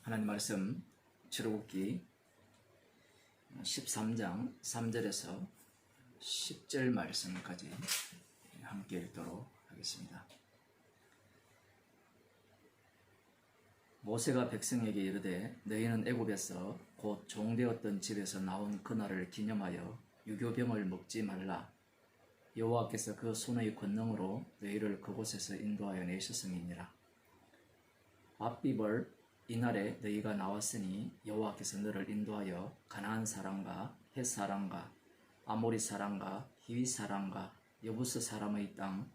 하나님 말씀 출애굽기 13장 3절에서 10절 말씀까지 함께 읽도록 하겠습니다. 모세가 백성에게 이르되 너희는 애굽에서 곧 종되었던 집에서 나온 그날을 기념하여 유교병을 먹지 말라. 여호와께서 그 손의 권능으로 너희를 그곳에서 인도하여 내셨음이니라. 밧비벌 이날에 너희가 나왔으니 여호와께서 너를 인도하여 가나안 사람과 헷 사람과 아모리 사람과 히위 사람과 여부스 사람의 땅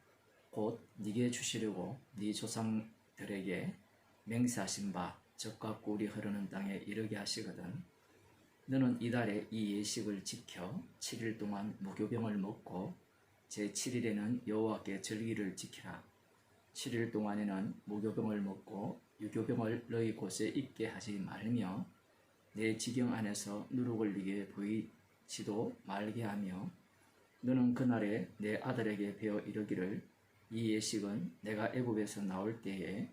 곧 네게 주시려고 네 조상들에게 맹세하신 바 젖과 꿀이 흐르는 땅에 이르게 하시거든. 너는 이달에 이 예식을 지켜 7일 동안 무교병을 먹고 제7일에는 여호와께 절기를 지키라. 7일 동안에는 무교병을 먹고 유교병을 너희 곳에 있게 하지 말며 내 지경 안에서 누룩을 네게 보이지도 말게 하며 너는 그날에 내 아들에게 배워 이르기를 이 예식은 내가 애굽에서 나올 때에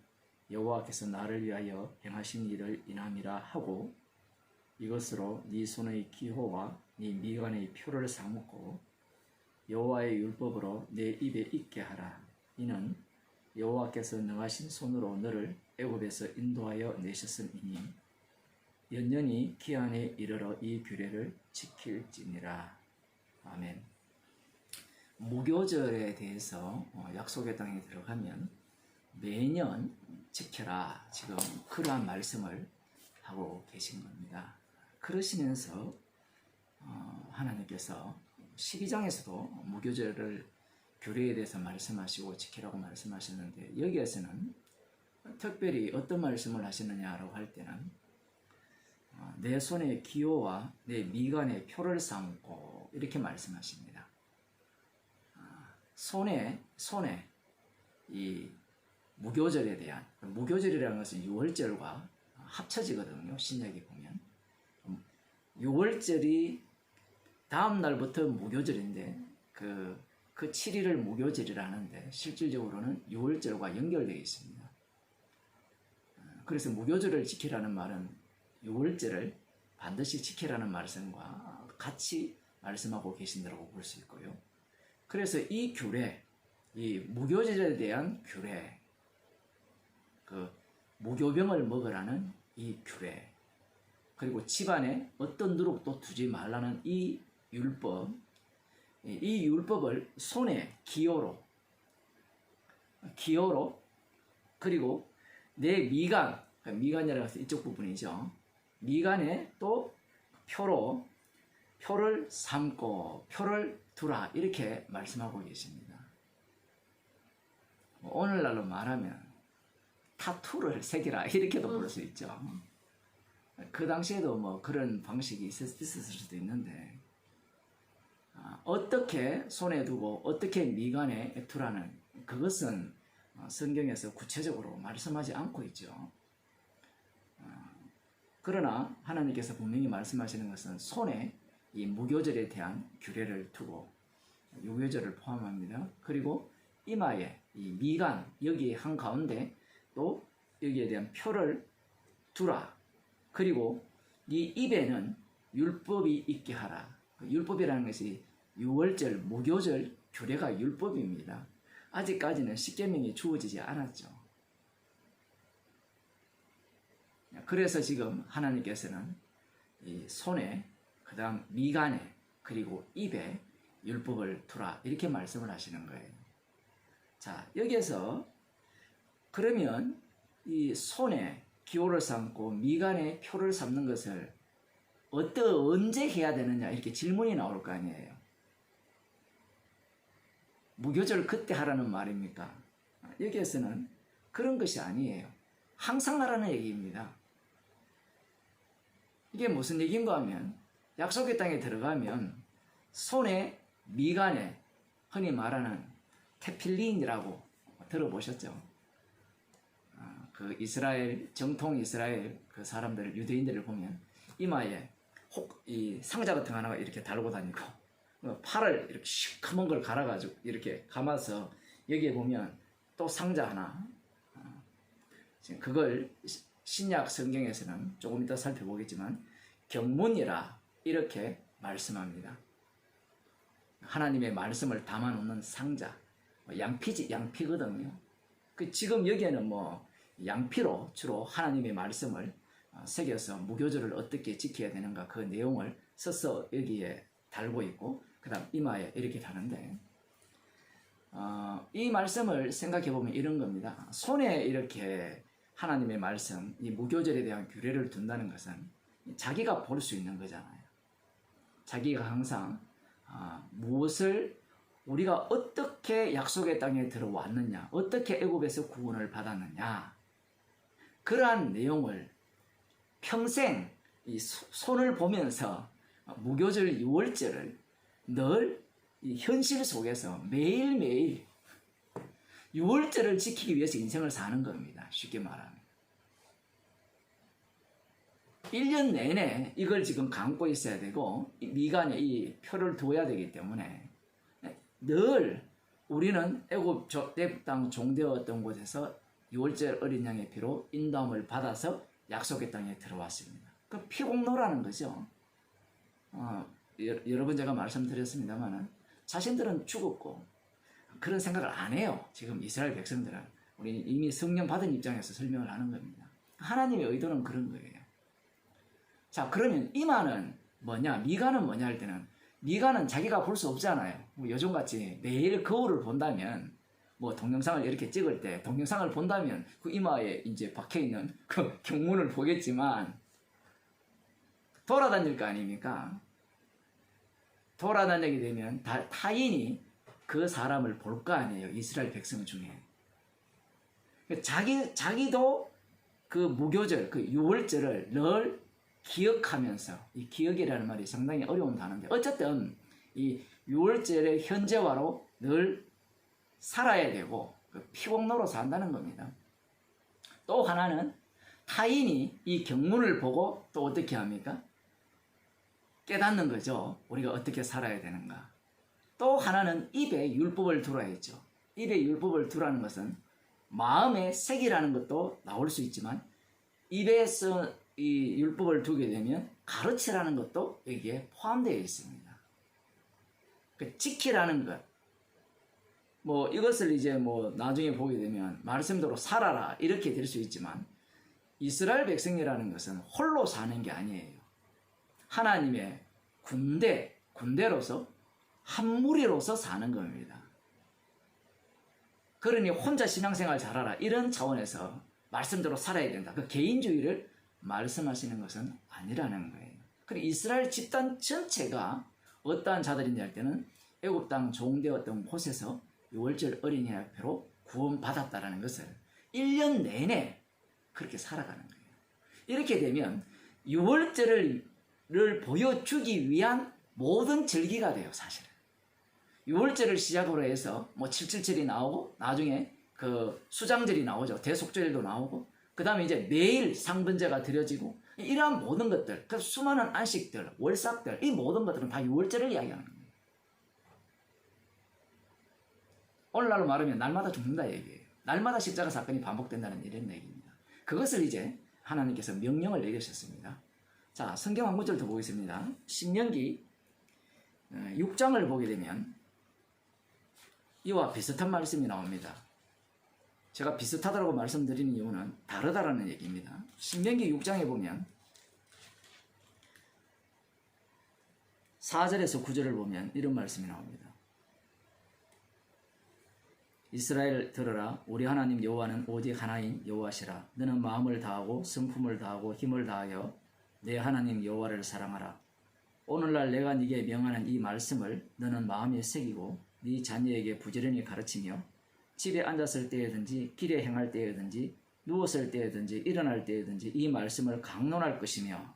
여호와께서 나를 위하여 행하신 일을 인함이라 하고 이것으로 네 손의 기호와 네 미간의 표를 삼고 여호와의 율법으로 내 입에 있게 하라. 이는 여호와께서 능하신 손으로 너를 애굽에서 인도하여 내셨음이니 연년이 기한에 이르러 이 규례를 지킬지니라. 아멘. 무교절에 대해서 약속의 땅에 들어가면 매년 지켜라, 지금 그러한 말씀을 하고 계신 겁니다. 그러시면서 하나님께서 12장에서도 무교절을 규례에 대해서 말씀하시고 지키라고 말씀하셨는데 여기에서는 특별히 어떤 말씀을 하시느냐라고 할 때는 내 손의 기호와 내 미간의 표를 삼고 이렇게 말씀하십니다. 손에 이 무교절에 대한, 무교절이라는 것은 6월절과 합쳐지거든요. 신약에 보면 6월절이 다음 날부터 무교절인데 그 7일을 무교절이라는데 실질적으로는 6월절과 연결되어 있습니다. 그래서 무교절을 지키라는 말은 6월절을 반드시 지키라는 말씀과 같이 말씀하고 계신다고 볼 수 있고요. 그래서 이 규례, 이 무교절에 대한 규례, 그 무교병을 먹으라는 이 규례, 그리고 집안에 어떤 누룩도 두지 말라는 이 율법, 이 율법을 손에 기호로 그리고 내 미간, 미간이라고 해서 이쪽 부분이죠. 미간에 또 표를 삼고 표를 두라 이렇게 말씀하고 계십니다. 오늘날로 말하면 타투를 새기라 이렇게도 볼 수 있죠. 그 당시에도 뭐 그런 방식이 있었을 수도 있는데 어떻게 손에 두고 어떻게 미간에 두라는 그것은 성경에서 구체적으로 말씀하지 않고 있죠. 그러나 하나님께서 분명히 말씀하시는 것은 손에 이 무교절에 대한 규례를 두고 유교절을 포함합니다. 그리고 이마에 이 미간 여기 한가운데 또 여기에 대한 표를 두라. 그리고 네 입에는 율법이 있게 하라. 율법이라는 것이 6월절 무교절 규례가 율법입니다. 아직까지는 십계명이 주어지지 않았죠. 그래서 지금 하나님께서는 이 손에 그 다음 미간에 그리고 입에 율법을 두라 이렇게 말씀을 하시는 거예요. 자, 여기에서 그러면 이 손에 기호를 삼고 미간에 표를 삼는 것을 언제 해야 되느냐 이렇게 질문이 나올 거 아니에요. 무교절 그때 하라는 말입니까? 여기에서는 그런 것이 아니에요. 항상 하라는 얘기입니다. 이게 무슨 얘기인가 하면 약속의 땅에 들어가면 손에 미간에 흔히 말하는 테필린이라고 들어보셨죠? 그 이스라엘 정통 이스라엘 그 사람들 유대인들을 보면 이마에 이 상자 같은 거 하나가 이렇게 달고 다니고 팔을 이렇게 시커먼 걸 갈아가지고 이렇게 감아서 여기에 보면 또 상자 하나 그걸 신약 성경에서는 조금 이따 살펴보겠지만 경문이라 이렇게 말씀합니다. 하나님의 말씀을 담아놓는 상자, 양피거든요. 지금 여기에는 양피로 주로 하나님의 말씀을 새겨서 무교절을 어떻게 지켜야 되는가 그 내용을 써서 여기에 달고 있고, 그 다음 이마에 이렇게 다는데, 이 말씀을 생각해 보면 이런 겁니다. 손에 이렇게 하나님의 말씀, 이 무교절에 대한 규례를 둔다는 것은 자기가 볼 수 있는 거잖아요. 자기가 항상 무엇을 우리가 어떻게 약속의 땅에 들어왔느냐, 어떻게 애굽에서 구원을 받았느냐, 그러한 내용을 평생 이 손을 보면서 무교절 6월절을 늘 이 현실 속에서 매일매일 6월절을 지키기 위해서 인생을 사는 겁니다. 쉽게 말하면 1년 내내 이걸 지금 감고 있어야 되고 미간에 이 표를 두어야 되기 때문에 늘 우리는 애굽 땅 종되었던 곳에서 6월절 어린 양의 피로 인도함을 받아서 약속의 땅에 들어왔습니다. 그 피공로라는 거죠. 여러 번 제가 말씀드렸습니다만 자신들은 죽었고 그런 생각을 안 해요. 지금 이스라엘 백성들은. 우리는 이미 성령 받은 입장에서 설명을 하는 겁니다. 하나님의 의도는 그런 거예요. 자, 그러면 이마는 뭐냐, 미간은 뭐냐 할 때는, 미간은 자기가 볼 수 없잖아요. 요즘같이 매일 거울을 본다면, 동영상을 이렇게 찍을 때 동영상을 본다면 그 이마에 이제 박혀있는 그 경문을 보겠지만 돌아다닐 거 아닙니까? 돌아다니게 되면 타인이 그 사람을 볼 거 아니에요. 이스라엘 백성 중에. 자기도 그 무교절, 그 6월절을 늘 기억하면서, 이 기억이라는 말이 상당히 어려운 단어인데, 어쨌든 이 6월절의 현재화로 늘 살아야 되고, 그 피공로로 산다는 겁니다. 또 하나는 타인이 이 경문을 보고 또 어떻게 합니까? 깨닫는 거죠. 우리가 어떻게 살아야 되는가. 또 하나는 입에 율법을 두라 했죠. 입에 율법을 두라는 것은 마음에 색이라는 것도 나올 수 있지만 입에서 이 율법을 두게 되면 가르치라는 것도 여기에 포함되어 있습니다. 그 지키라는 것. 이것을 이제 나중에 보게 되면 말씀대로 살아라 이렇게 될 수 있지만 이스라엘 백성이라는 것은 홀로 사는 게 아니에요. 하나님의 군대로서 한 무리로서 사는 겁니다. 그러니 혼자 신앙생활 잘하라 이런 차원에서 말씀대로 살아야 된다. 그 개인주의를 말씀하시는 것은 아니라는 거예요. 그리고 이스라엘 집단 전체가 어떠한 자들이냐 할 때는 애굽 땅 종되었던 곳에서 6월절 어린이의 표로 구원받았다라는 것을 1년 내내 그렇게 살아가는 거예요. 이렇게 되면 6월절을 보여주기 위한 모든 절기가 돼요, 사실은. 6월절을 시작으로 해서 777이 나오고 나중에 그 수장절이 나오죠. 대속절도 나오고 그 다음에 이제 매일 상번제가 드려지고 이러한 모든 것들, 그 수많은 안식들, 월삭들, 이 모든 것들은 다 6월절을 이야기하는 겁니다. 오늘날로 말하면 날마다 죽는다 얘기예요. 날마다 십자가 사건이 반복된다는 이런 얘기입니다. 그것을 이제 하나님께서 명령을 내리셨습니다. 자, 성경 한 구절 더 보겠습니다. 신명기 6장을 보게 되면 이와 비슷한 말씀이 나옵니다. 제가 비슷하다고 말씀드리는 이유는 다르다라는 얘기입니다. 신명기 6장에 보면 4절에서 9절을 보면 이런 말씀이 나옵니다. 이스라엘 들으라. 우리 하나님 여호와는 오직 하나인 여호와시라. 너는 마음을 다하고 성품을 다하고 힘을 다하여 내 하나님 여호와를 사랑하라. 오늘날 내가 네게 명하는 이 말씀을 너는 마음에 새기고 네 자녀에게 부지런히 가르치며 집에 앉았을 때에든지 길에 행할 때에든지 누웠을 때에든지 일어날 때에든지 이 말씀을 강론할 것이며,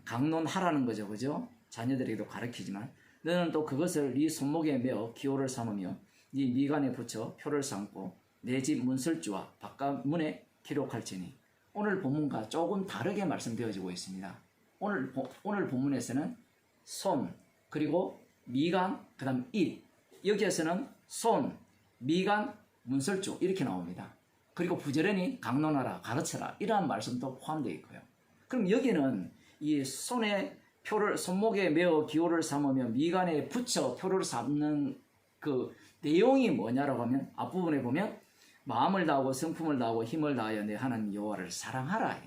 강론하라는 거죠, 그죠? 자녀들에게도 가르치지만 너는 또 그것을 네 손목에 메어 기호를 삼으며 네 미간에 붙여 표를 삼고 내 집 문설주와 바깥 문에 기록할지니. 오늘 본문과 조금 다르게 말씀되어지고 있습니다. 오늘 본문에서는 손, 그리고 미간, 그 다음 입, 여기에서는 손, 미간, 문설주 이렇게 나옵니다. 그리고 부지런히 강론하라, 가르쳐라, 이러한 말씀도 포함되어 있고요. 그럼 여기는 이 손에 표를, 손목에 메어 기호를 삼으며 미간에 붙여 표를 삼는 그 내용이 뭐냐라고 하면 앞부분에 보면 마음을 다하고 성품을 다하고 힘을 다하여 내 하나님 여호와를 사랑하라.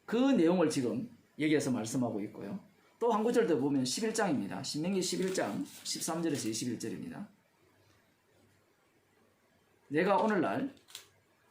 그 내용을 지금 여기에서 말씀하고 있고요. 또 한 구절 더 보면 11장입니다. 신명기 11장 13절에서 21절입니다. 내가 오늘날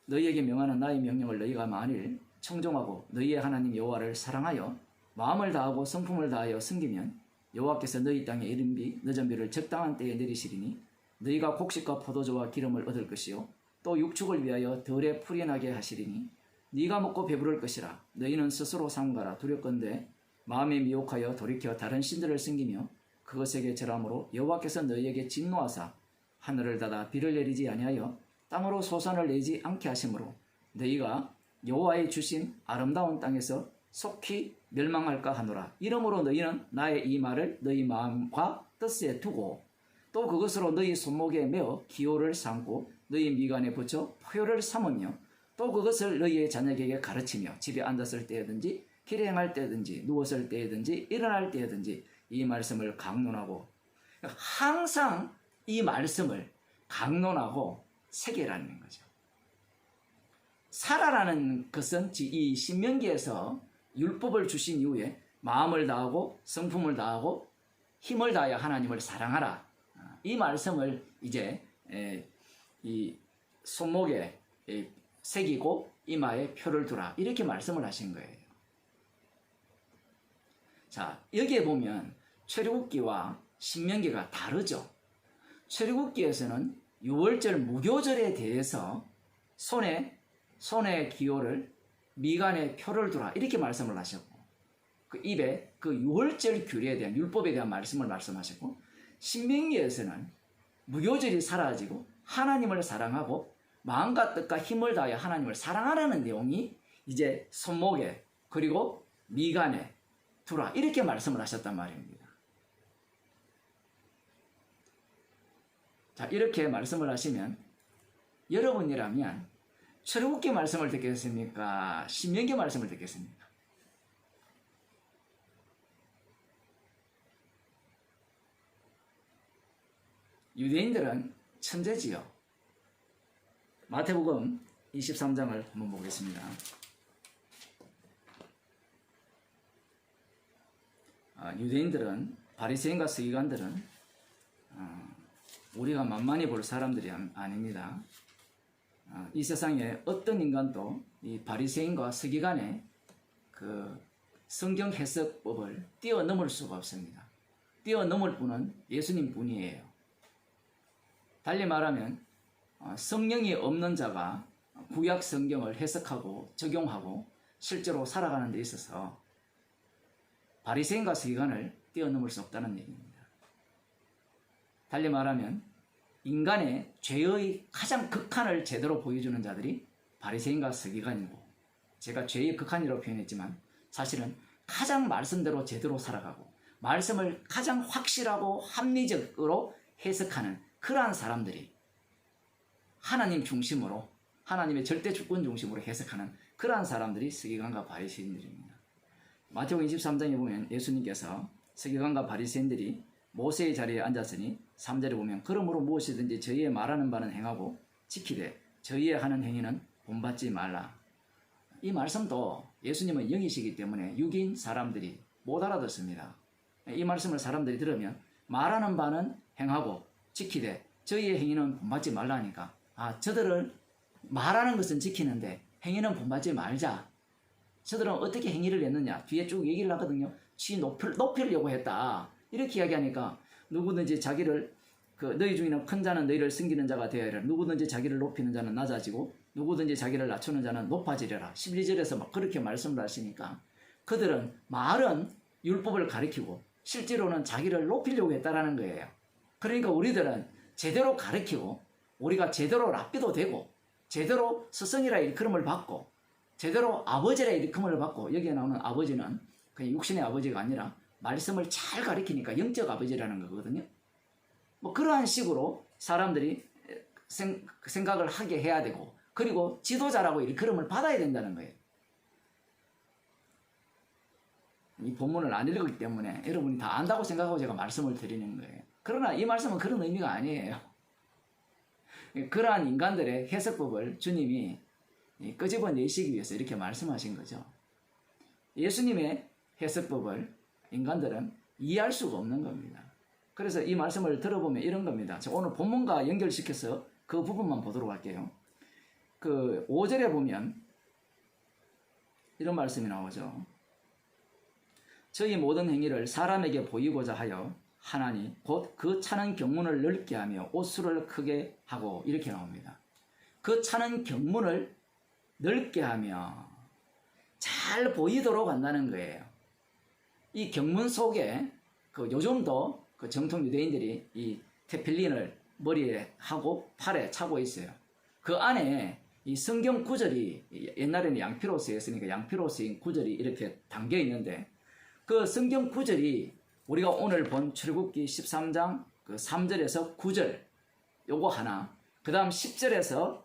너희에게 명하는 나의 명령을 너희가 만일 청종하고 너희의 하나님 여호와를 사랑하여 마음을 다하고 성품을 다하여 섬기면 여호와께서 너희 땅에 이른비 늦은 비를 적당한 때에 내리시리니 너희가 곡식과 포도주와 기름을 얻을 것이요 또 육축을 위하여 덜에 풀이나게 하시리니 네가 먹고 배부를 것이라. 너희는 스스로 삼가라. 두렵건대 마음에 미혹하여 돌이켜 다른 신들을 섬기며 그것에게 절함으로 여호와께서 너희에게 진노하사 하늘을 닫아 비를 내리지 아니하여 땅으로 소산을 내지 않게 하심으로 너희가 여호와의 주신 아름다운 땅에서 속히 멸망할까 하노라. 이러므로 너희는 나의 이 말을 너희 마음과 뜻에 두고 또 그것으로 너희 손목에 메어 기호를 삼고 너희 미간에 붙여 표를 삼으며 또 그것을 너희의 자녀에게 가르치며 집에 앉았을 때든지 길에 행할 때든지 누웠을 때든지 일어날 때든지 이 말씀을 강론하고, 항상 이 말씀을 강론하고 새겨라는 거죠. 살아라는 것은 이 신명기에서 율법을 주신 이후에 마음을 다하고 성품을 다하고 힘을 다하여 하나님을 사랑하라. 이 말씀을 이제 이 손목에 새기고 이마에 표를 두라. 이렇게 말씀을 하신 거예요. 자, 여기에 보면 출애굽기와 신명기가 다르죠. 출애굽기에서는 유월절 무교절에 대해서 손에 기호를 미간에 표를 두라 이렇게 말씀을 하셨고, 그 입에 그 유월절 규례에 대한 율법에 대한 말씀을 말씀하셨고, 신명기에서는 무교절이 사라지고 하나님을 사랑하고 마음과 뜻과 힘을 다하여 하나님을 사랑하라는 내용이 이제 손목에 그리고 미간에 두라 이렇게 말씀을 하셨단 말입니다. 자, 이렇게 말씀을 하시면 여러분이라면 출애굽기 말씀을 듣겠습니까? 신명기 말씀을 듣겠습니까? 유대인들은 천재지요. 마태복음 23장을 한번 보겠습니다. 유대인들은, 바리새인과 서기관들은 우리가 만만히 볼 사람들이 아닙니다. 이 세상에 어떤 인간도 이 바리새인과 서기관의 그 성경 해석법을 뛰어넘을 수가 없습니다. 뛰어넘을 분은 예수님 분이에요. 달리 말하면 성령이 없는 자가 구약 성경을 해석하고 적용하고 실제로 살아가는 데 있어서 바리새인과 서기관을 뛰어넘을 수 없다는 얘기입니다. 달리 말하면 인간의 죄의 가장 극한을 제대로 보여주는 자들이 바리새인과 서기관이고, 제가 죄의 극한이라고 표현했지만 사실은 가장 말씀대로 제대로 살아가고 말씀을 가장 확실하고 합리적으로 해석하는 그러한 사람들이 하나님 중심으로, 하나님의 절대 주권 중심으로 해석하는 그러한 사람들이 서기관과 바리새인들입니다. 마태복음 23장에 보면 예수님께서 서기관과 바리새인들이 모세의 자리에 앉았으니 3절에 보면 그러므로 무엇이든지 저희의 말하는 바는 행하고 지키되 저희의 하는 행위는 본받지 말라. 이 말씀도 예수님은 영이시기 때문에 육인 사람들이 못 알아듣습니다. 이 말씀을 사람들이 들으면 말하는 바는 행하고 지키되 저희의 행위는 본받지 말라니까, 저들은 말하는 것은 지키는데 행위는 본받지 말자. 저들은 어떻게 행위를 했느냐 뒤에 쭉 얘기를 하거든요. 지 높이려고 했다 이렇게 이야기하니까, 누구든지 자기를 너희 중에는 큰 자는 너희를 섬기는 자가 되어야 하라. 누구든지 자기를 높이는 자는 낮아지고 누구든지 자기를 낮추는 자는 높아지려라. 12절에서 막 그렇게 말씀을 하시니까 그들은 말은 율법을 가리키고 실제로는 자기를 높이려고 했다라는 거예요. 그러니까 우리들은 제대로 가리키고 우리가 제대로 랍비도 되고 제대로 스승이라 일컬음을 받고 제대로 아버지라 일컬음을 받고, 여기에 나오는 아버지는 그냥 육신의 아버지가 아니라 말씀을 잘 가리키니까 영적 아버지라는 거거든요. 뭐 그러한 식으로 사람들이 생각을 하게 해야 되고, 그리고 지도자라고 일컬음을 받아야 된다는 거예요. 이 본문을 안 읽었기 때문에 여러분이 다 안다고 생각하고 제가 말씀을 드리는 거예요. 그러나 이 말씀은 그런 의미가 아니에요. 그러한 인간들의 해석법을 주님이 끄집어내시기 위해서 이렇게 말씀하신 거죠. 예수님의 해석법을 인간들은 이해할 수가 없는 겁니다. 그래서 이 말씀을 들어보면 이런 겁니다. 오늘 본문과 연결시켜서 그 부분만 보도록 할게요. 그 5절에 보면 이런 말씀이 나오죠. 저희 모든 행위를 사람에게 보이고자 하여 하나니 곧 그 차는 경문을 넓게 하며 옷수를 크게 하고, 이렇게 나옵니다. 그 차는 경문을 넓게 하며 잘 보이도록 한다는 거예요. 이 경문 속에 요즘도 그 정통 유대인들이 이 테필린을 머리에 하고 팔에 차고 있어요. 그 안에 이 성경 구절이, 옛날에는 양피로 쓰였으니까 양피로 쓰인 구절이 이렇게 담겨 있는데, 그 성경 구절이 우리가 오늘 본 출애굽기 13장 그 3절에서 9절 요거 하나, 그 다음 10절에서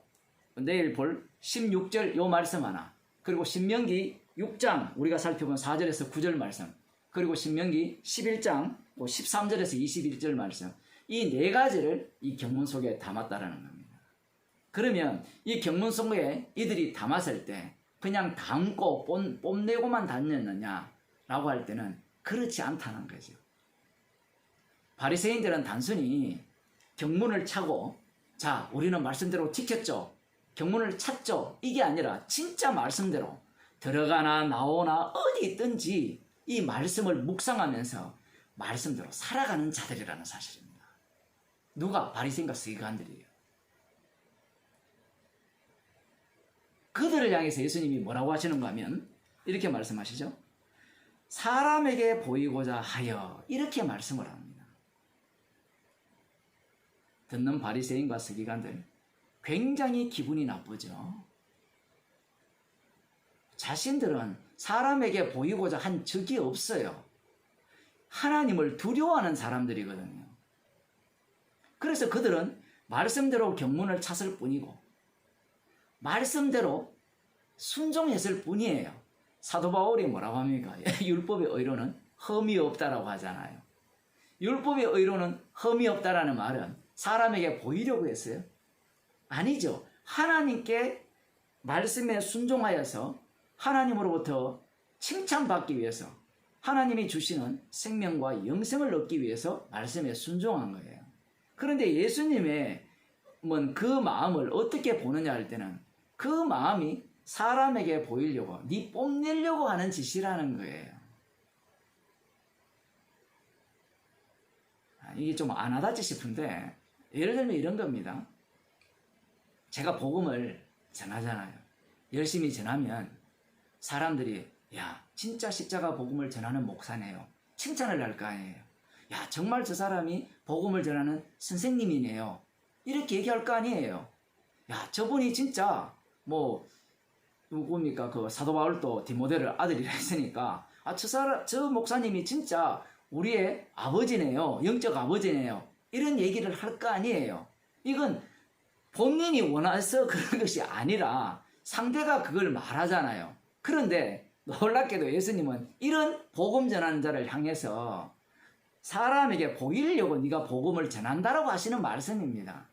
내일 볼 16절 요 말씀 하나, 그리고 신명기 6장 우리가 살펴본 4절에서 9절 말씀, 그리고 신명기 11장 13절에서 21절 말씀, 이 네 가지를 이 경문 속에 담았다라는 겁니다. 그러면 이 경문 속에 이들이 담았을 때 그냥 담고 뽐내고만 다녔느냐라고 할 때는 그렇지 않다는 거죠. 바리새인들은 단순히 경문을 차고, 자, 우리는 말씀대로 지켰죠, 경문을 찼죠, 이게 아니라 진짜 말씀대로 들어가나 나오나 어디 있든지 이 말씀을 묵상하면서 말씀대로 살아가는 자들이라는 사실입니다. 누가? 바리새인과 서기관들이에요. 그들을 향해서 예수님이 뭐라고 하시는가 하면 이렇게 말씀하시죠. 사람에게 보이고자 하여, 이렇게 말씀을 합니다. 듣는 바리새인과 서기관들 굉장히 기분이 나쁘죠. 자신들은 사람에게 보이고자 한 적이 없어요. 하나님을 두려워하는 사람들이거든요. 그래서 그들은 말씀대로 경문을 찼을 뿐이고 말씀대로 순종했을 뿐이에요. 사도 바울이 뭐라고 합니까? 율법의 의로는 흠이 없다라고 하잖아요. 율법의 의로는 흠이 없다라는 말은 사람에게 보이려고 했어요? 아니죠. 하나님께 말씀에 순종하여서 하나님으로부터 칭찬받기 위해서, 하나님이 주시는 생명과 영생을 얻기 위해서 말씀에 순종한 거예요. 그런데 예수님의 그 마음을 어떻게 보느냐 할 때는 그 마음이 사람에게 보이려고, 뽐내려고 하는 짓이라는 거예요. 이게 좀 안 하다지 싶은데, 예를 들면 이런 겁니다. 제가 복음을 전하잖아요. 열심히 전하면 사람들이, 야, 진짜 십자가 복음을 전하는 목사네요, 칭찬을 할 거 아니에요. 야, 정말 저 사람이 복음을 전하는 선생님이네요, 이렇게 얘기할 거 아니에요. 야, 저분이 진짜 누굽니까? 그 사도 바울도 디모데를 아들이라 했으니까, 저 목사님이 진짜 우리의 아버지네요, 영적 아버지네요, 이런 얘기를 할 거 아니에요. 이건 본인이 원해서 그런 것이 아니라 상대가 그걸 말하잖아요. 그런데 놀랍게도 예수님은 이런 복음 전하는 자를 향해서 사람에게 보이려고 네가 복음을 전한다라고 하시는 말씀입니다.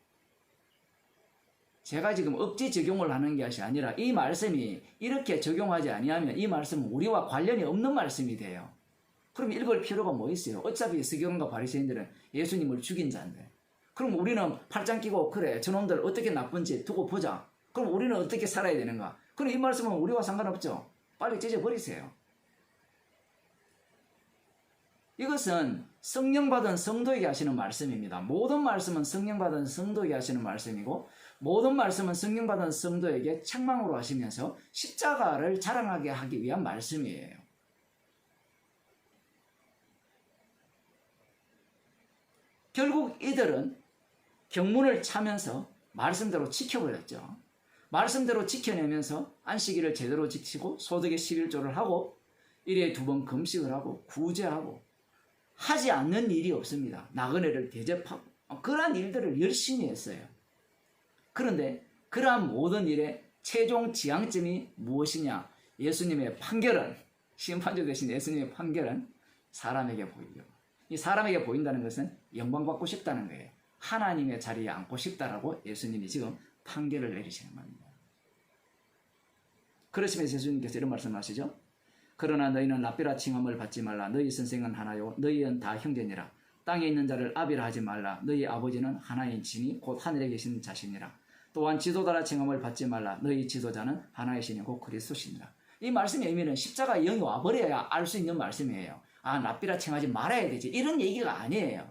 제가 지금 억지 적용을 하는 것이 아니라 이 말씀이 이렇게 적용하지 아니하면 이 말씀은 우리와 관련이 없는 말씀이 돼요. 그럼 읽을 필요가 뭐 있어요? 어차피 서기관과 바리새인들은 예수님을 죽인 자인데, 그럼 우리는 팔짱 끼고 그래 저놈들 어떻게 나쁜지 두고 보자, 그럼 우리는 어떻게 살아야 되는가? 그럼 이 말씀은 우리와 상관없죠. 빨리 찢어버리세요. 이것은 성령 받은 성도에게 하시는 말씀입니다. 모든 말씀은 성령 받은 성도에게 하시는 말씀이고, 모든 말씀은 성령 받은 성도에게 책망으로 하시면서 십자가를 자랑하게 하기 위한 말씀이에요. 결국 이들은 경문을 차면서 말씀대로 지켜버렸죠. 말씀대로 지켜내면서 안식일을 제대로 지키고 소득의 11조를 하고 일에 2번 금식을 하고 구제하고 하지 않는 일이 없습니다. 나그네를 대접하고 그러한 일들을 열심히 했어요. 그런데 그러한 모든 일의 최종 지향점이 무엇이냐? 예수님의 판결은, 심판주 되신 예수님의 판결은 사람에게 보이려고. 이 사람에게 보인다는 것은 영광받고 싶다는 거예요. 하나님의 자리에 앉고 싶다라고 예수님이 지금 판결을 내리시는 겁니다. 그러시면서 예수님께서 이런 말씀하시죠. 그러나 너희는 랍비라 칭함을 받지 말라. 너희 선생은 하나요. 너희는 다 형제니라. 땅에 있는 자를 아비라 하지 말라. 너희 아버지는 하나이시니 곧 하늘에 계신 자시니라. 또한 지도자라 칭함을 받지 말라. 너희 지도자는 하나이시니 곧 그리스도시니라. 이 말씀의 의미는 십자가에 영이 와버려야 알 수 있는 말씀이에요. 아, 랍비라 칭하지 말아야 되지. 이런 얘기가 아니에요.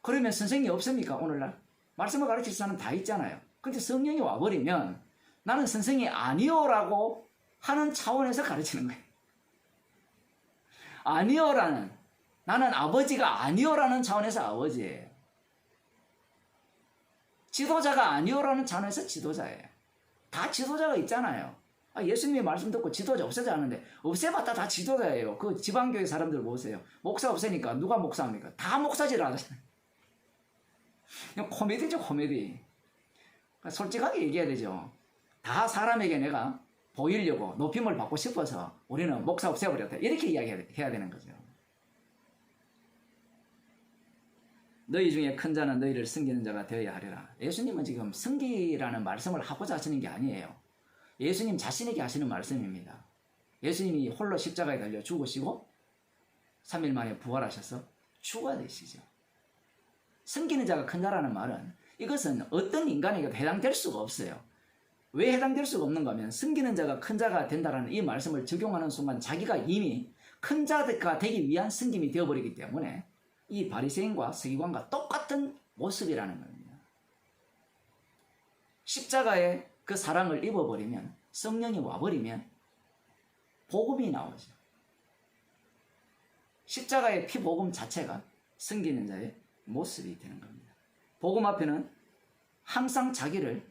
그러면 선생이 없습니까? 오늘날 말씀을 가르칠 사람 다 있잖아요. 근데 성령이 와버리면 나는 선생이 아니오라고 하는 차원에서 가르치는 거예요. 아니오라는, 나는 아버지가 아니오라는 차원에서 아버지예요. 지도자가 아니오라는 차원에서 지도자예요. 다 지도자가 있잖아요. 예수님의 말씀 듣고 지도자 없애자 하는데 없애봤다 다 지도자예요. 그 지방교회 사람들 보세요. 목사 없애니까 누가 목사합니까? 다 목사질 하잖아요. 코미디죠, 코미디. 솔직하게 얘기해야 되죠. 다 사람에게 내가 보이려고 높임을 받고 싶어서 우리는 목사 없애버렸다. 이렇게 이야기해야 되는 거죠. 너희 중에 큰 자는 너희를 섬기는 자가 되어야 하리라. 예수님은 지금 섬기라는 말씀을 하고자 하시는 게 아니에요. 예수님 자신에게 하시는 말씀입니다. 예수님이 홀로 십자가에 달려 죽으시고 3일 만에 부활하셔서 주가 되시죠. 섬기는 자가 큰 자라는 말은 이것은 어떤 인간에게도 해당될 수가 없어요. 왜 해당될 수가 없는가 하면 섬기는 자가 큰 자가 된다는 이 말씀을 적용하는 순간 자기가 이미 큰 자가 되기 위한 섬김이 되어버리기 때문에 이 바리새인과 서기관과 똑같은 모습이라는 겁니다. 십자가에 그 사랑을 입어버리면, 성령이 와버리면 복음이 나오죠. 십자가의 피복음 자체가 섬기는 자의 모습이 되는 겁니다. 복음 앞에는 항상 자기를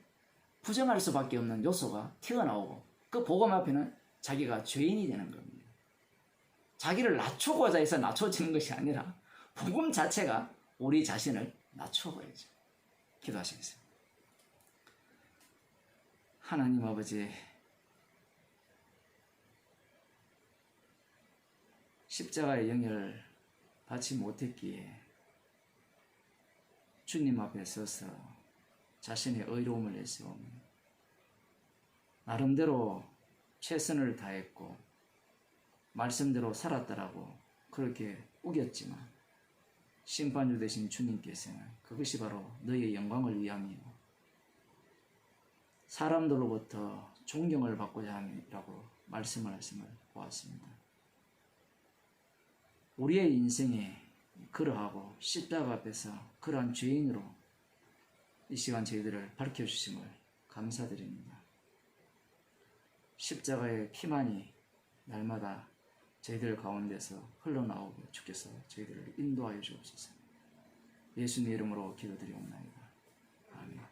부정할 수밖에 없는 요소가 튀어나오고, 그 복음 앞에는 자기가 죄인이 되는 겁니다. 자기를 낮추고자 해서 낮춰지는 것이 아니라 복음 자체가 우리 자신을 낮춰버리죠. 기도하시겠습니다. 하나님 아버지, 십자가의 영예를 받지 못했기에 주님 앞에 서서 자신의 의로움을 내세우며 나름대로 최선을 다했고 말씀대로 살았다라고 그렇게 우겼지만 심판주 되신 주님께서는 그것이 바로 너희의 영광을 위함이요 사람들로부터 존경을 받고자 함이라고 말씀을 하심을 보았습니다. 우리의 인생에 그러하고 십자가 앞에서 그러한 죄인으로 이 시간 저희들을 밝혀주심을 감사드립니다. 십자가의 피만이 날마다 저희들 가운데서 흘러나오게 주께서 저희들을 인도하여 주옵소서. 예수님 이름으로 기도드리옵나이다. 아멘.